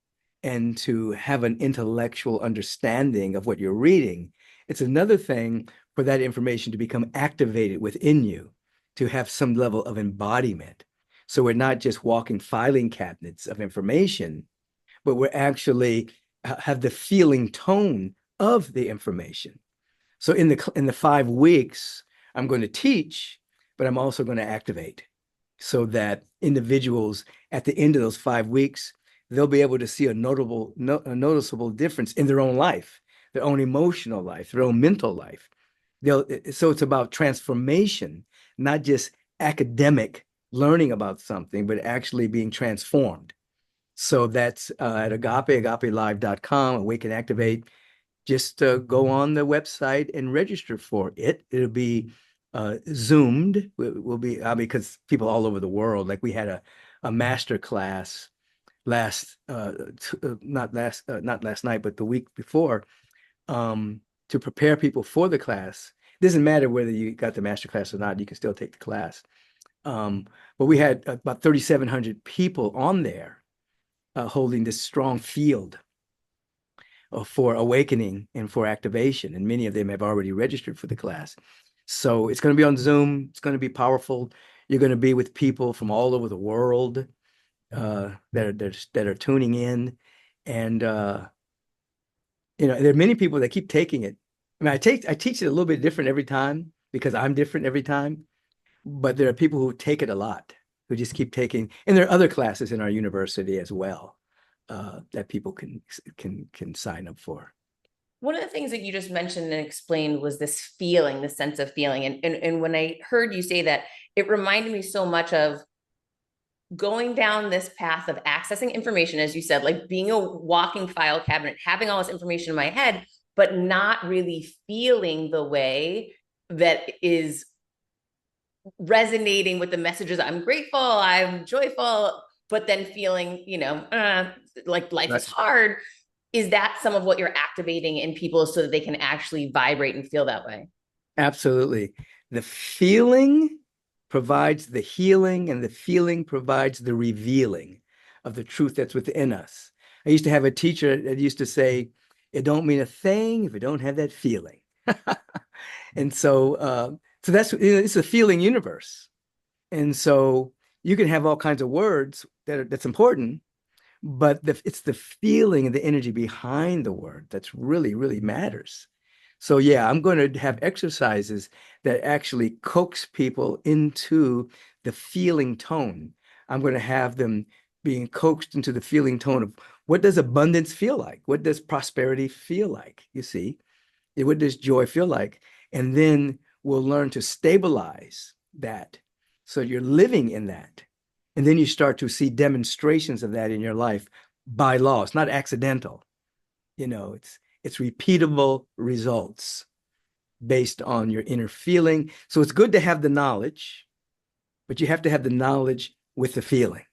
Speaker 2: and to have an intellectual understanding of what you're reading. It's another thing for that information to become activated within you, to have some level of embodiment. So we're not just walking filing cabinets of information, but we're actually have the feeling tone of the information. So in the 5 weeks, I'm going to teach, but I'm also going to activate so that individuals at the end of those 5 weeks, they'll be able to see a noticeable difference in their own life, their own emotional life, their own mental life. So it's about transformation, not just academic learning about something, but actually being transformed. So that's at agapelive.com, Awaken Activate. Just go on the website and register for it. It'll be Zoomed. Will be because people all over the world, like we had a master class last not last night, but the week before, to prepare people for the class. It doesn't matter whether you got the master class or not, you can still take the class. But we had about 3,700 people on there holding this strong field for awakening and for activation. And many of them have already registered for the class. So it's going to be on Zoom. It's going to be powerful. You're going to be with people from all over the world that are tuning in. And there are many people that keep taking it. I mean, I teach it a little bit different every time because I'm different every time. But there are people who take it a lot, who just keep taking, and there are other classes in our university as well that people can sign up for.
Speaker 1: One of the things that you just mentioned and explained was this feeling, the sense of feeling. And when I heard you say that, it reminded me so much of going down this path of accessing information, as you said, like being a walking file cabinet, having all this information in my head, but not really feeling the way that is resonating with the messages. I'm grateful, I'm joyful, but then feeling, like life is hard. Is that some of what you're activating in people so that they can actually vibrate and feel that way?
Speaker 2: Absolutely. The feeling provides the healing, and the feeling provides the revealing of the truth that's within us. I used to have a teacher that used to say, it don't mean a thing if it don't have that feeling. And so that's it's a feeling universe. And so you can have all kinds of words that's important, but it's the feeling and the energy behind the word that's really, really matters. So yeah, I'm going to have exercises that actually coax people into the feeling tone. I'm going to have them being coaxed into the feeling tone of what does abundance feel like? What does prosperity feel like? You see, what does joy feel like? And then we'll learn to stabilize that. So you're living in that. And then you start to see demonstrations of that in your life by law. It's not accidental. It's repeatable results based on your inner feeling. So it's good to have the knowledge, but you have to have the knowledge with the feeling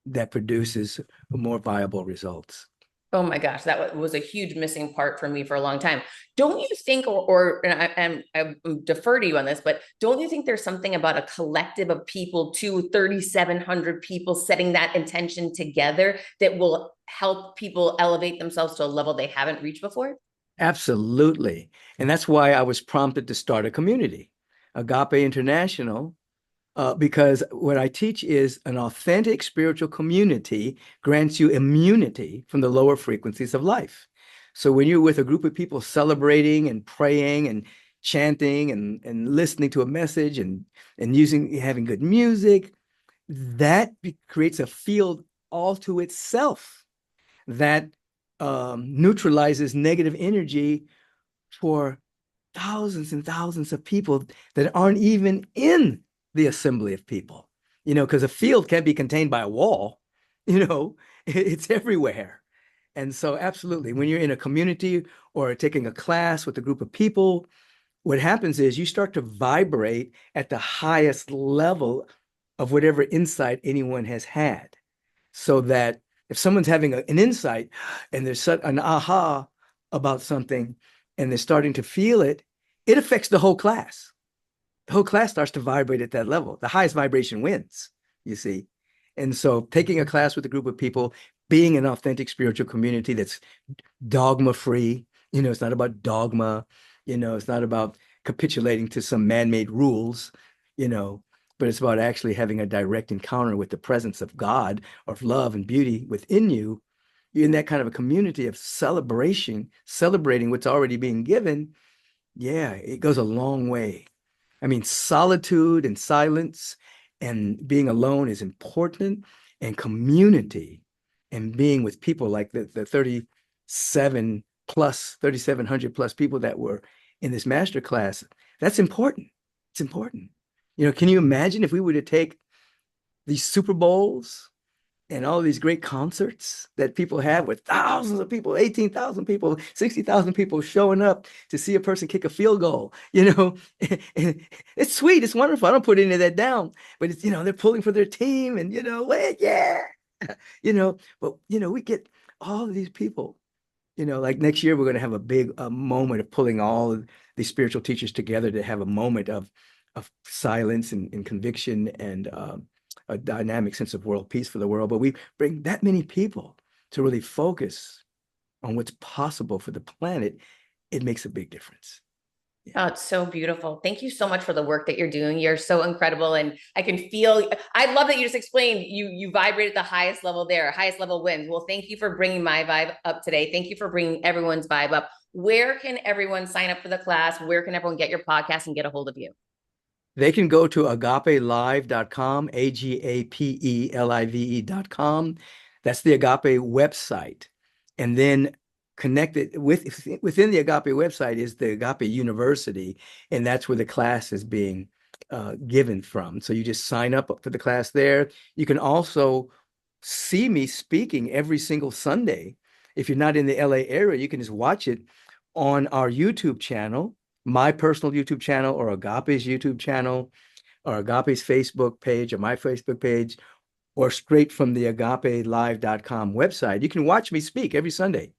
Speaker 2: that produces more viable results.
Speaker 1: Oh my gosh, that was a huge missing part for me for a long time. Don't you think, or and I defer to you on this, but don't you think there's something about a collective of people, 3,700 people setting that intention together that will help people elevate themselves to a level they haven't reached before?
Speaker 2: Absolutely. And that's why I was prompted to start a community, Agape International, because what I teach is an authentic spiritual community grants you immunity from the lower frequencies of life. So when you're with a group of people celebrating and praying and chanting and listening to a message and having good music, that creates a field all to itself that neutralizes negative energy for thousands and thousands of people that aren't even in the assembly of people, because a field can't be contained by a wall, it's everywhere. And so, absolutely, when you're in a community or taking a class with a group of people, what happens is you start to vibrate at the highest level of whatever insight anyone has had. So that if someone's having an insight and there's an aha about something and they're starting to feel it, it affects the whole class. The whole class starts to vibrate at that level. The highest vibration wins, you see. And so taking a class with a group of people, being an authentic spiritual community that's dogma free, it's not about dogma, it's not about capitulating to some man-made rules, but it's about actually having a direct encounter with the presence of God, of love and beauty within you. You're in that kind of a community of celebration, celebrating what's already being given. Yeah, it goes a long way. I mean, solitude and silence and being alone is important, and community and being with people like the 3,700 plus people that were in this master class, that's important. It's important. Can you imagine if we were to take these Super Bowls and all these great concerts that people have with thousands of people, 18,000 people, 60,000 people showing up to see a person kick a field goal, and it's sweet. It's wonderful. I don't put any of that down, but it's, they're pulling for their team and, yeah, but, we get all of these people, like next year, we're going to have a big moment of pulling all of these spiritual teachers together to have a moment of silence and conviction and a dynamic sense of world peace for the world. But we bring that many people to really focus on what's possible for the planet. It makes a big difference. Yeah.
Speaker 1: Oh, it's so beautiful. Thank you so much for the work that you're doing. You're so incredible. And I can feel, I love that you just explained you vibrate at the highest level there, highest level wins. Well, thank you for bringing my vibe up today. Thank you for bringing everyone's vibe up. Where can everyone sign up for the class? Where can everyone get your podcast and get a hold of you?
Speaker 2: They can go to agapelive.com, agapelive.com. That's the Agape website. And then connected within the Agape website is the Agape University, and that's where the class is being given from. So you just sign up for the class there. You can also see me speaking every single Sunday. If you're not in the LA area, you can just watch it on our YouTube channel, my personal YouTube channel, or Agape's YouTube channel, or Agape's Facebook page, or my Facebook page, or straight from the agapelive.com website. You can watch me speak every Sunday.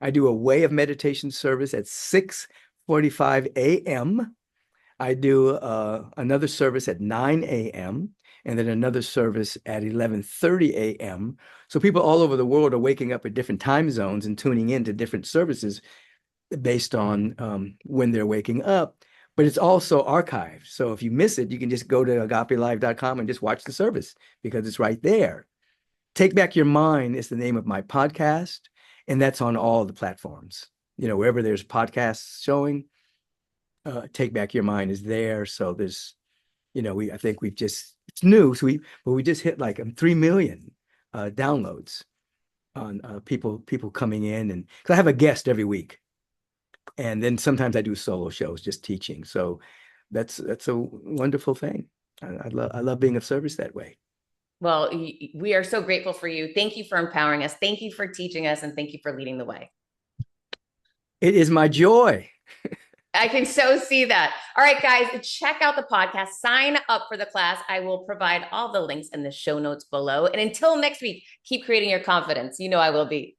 Speaker 2: I do a way of meditation service at 6:45 a.m. I do another service at 9 a.m. and then another service at 11:30 a.m. So people all over the world are waking up at different time zones and tuning in to different services based on when they're waking up. But it's also archived. So if you miss it, you can just go to agapelive.com and just watch the service because it's right there. Take Back Your Mind is the name of my podcast, and that's on all the platforms. Wherever there's podcasts showing, Take Back Your Mind is there. So there's, I think it's new. So we just hit like 3 million downloads on people coming in, and because I have a guest every week. And then sometimes I do solo shows, just teaching. So that's a wonderful thing. I love being of service that way.
Speaker 1: Well, we are so grateful for you. Thank you for empowering us. Thank you for teaching us. And thank you for leading the way.
Speaker 2: It is my joy.
Speaker 1: I can so see that. All right, guys, check out the podcast. Sign up for the class. I will provide all the links in the show notes below. And until next week, keep creating your confidence. I will be.